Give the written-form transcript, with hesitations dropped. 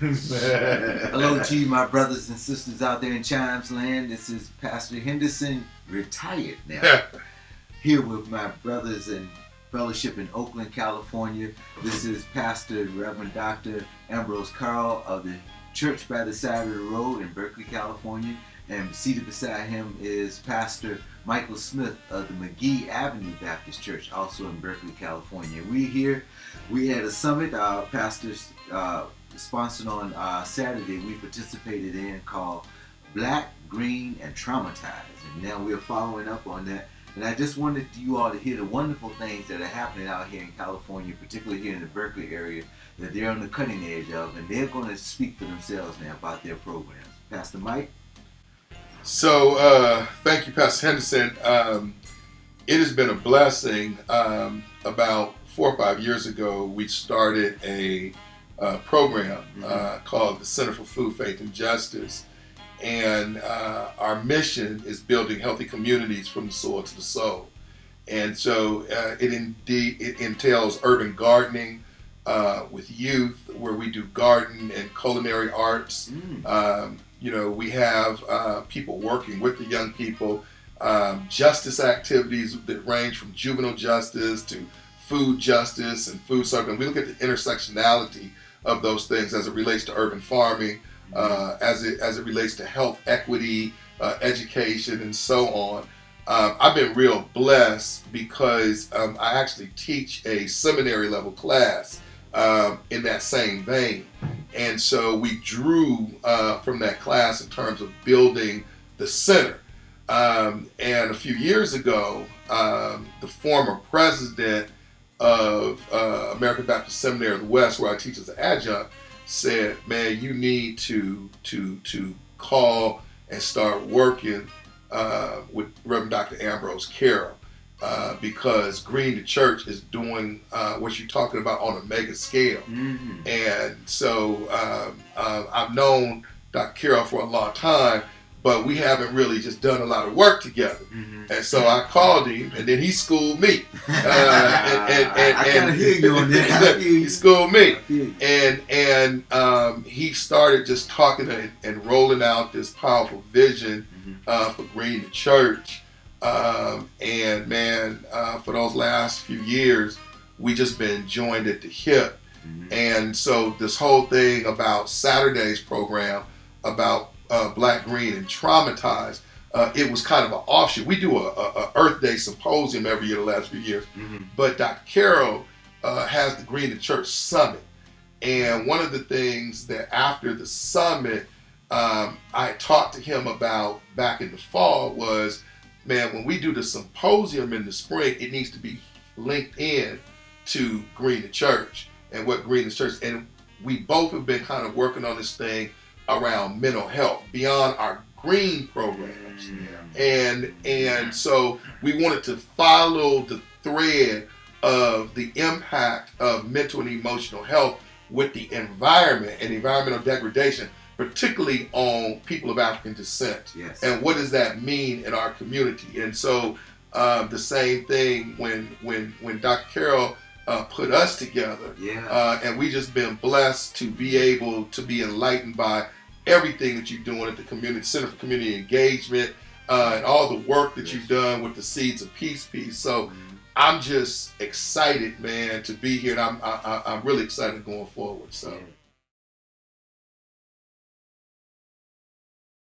Hello to you, my brothers and sisters out there in Chimes Land. This is Pastor Henderson, retired now, here with my brothers in fellowship in Oakland, California. This is Pastor Reverend Dr. Ambrose Carl of the Church by the Side of the Road in Berkeley, California. And seated beside him is Pastor Michael Smith of the McGee Avenue Baptist Church, also in Berkeley, California. We had a summit, our pastors sponsored on Saturday, we participated in, called Black, Green, and Traumatized. And now we're following up on that. And I just wanted you all to hear the wonderful things that are happening out here in California, particularly here in the Berkeley area, that they're on the cutting edge of, and they're going to speak for themselves now about their programs. Pastor Mike? So, thank you, Pastor Henderson. It has been a blessing. About 4 or 5 years ago, we started a program called the Center for Food, Faith, and Justice. And our mission is building healthy communities from the soil to the soul. And so it entails urban gardening with youth, where we do garden and culinary arts. We have people working with the young people, justice activities that range from juvenile justice to food justice and food circle. And we look at the intersectionality of those things as it relates to urban farming, as it relates to health equity, education, and so on. I've been real blessed because I actually teach a seminary level class in that same vein. And so we drew from that class in terms of building the center. And a few years ago, the former president of American Baptist Seminary of the West, where I teach as an adjunct, said, man, you need to call and start working with Reverend Dr. Ambrose Carroll, because Green to Church is doing what you're talking about on a mega scale. And so I've known Dr. Carroll for a long time, but we haven't really just done a lot of work together. And so I called him, and then he schooled me. I kind of hear you on that. He schooled me. And he started just talking and rolling out this powerful vision for Green to Church. And man, for those last few years, we just been joined at the hip. And so this whole thing about Saturday's program about Black, Green, and Traumatized, it was kind of an offshoot. We do a Earth Day symposium every year the last few years, but Dr. Carroll has the Green to Church Summit. And one of the things that after the summit, I talked to him about back in the fall was, man, when we do the symposium in the spring, it needs to be linked in to Green to Church and what Green to Church. And we both have been kind of working on this thing around mental health beyond our green programs. And so we wanted to follow the thread of the impact of mental and emotional health with the environment and environmental degradation, particularly on people of African descent. And what does that mean in our community? And so the same thing when Dr. Carroll put us together, and we just been blessed to be able to be enlightened by everything that you're doing at the Community Center for Community Engagement, and all the work that you've done with the Seeds of Peace piece. So I'm just excited, man, to be here, and I'm really excited going forward. So.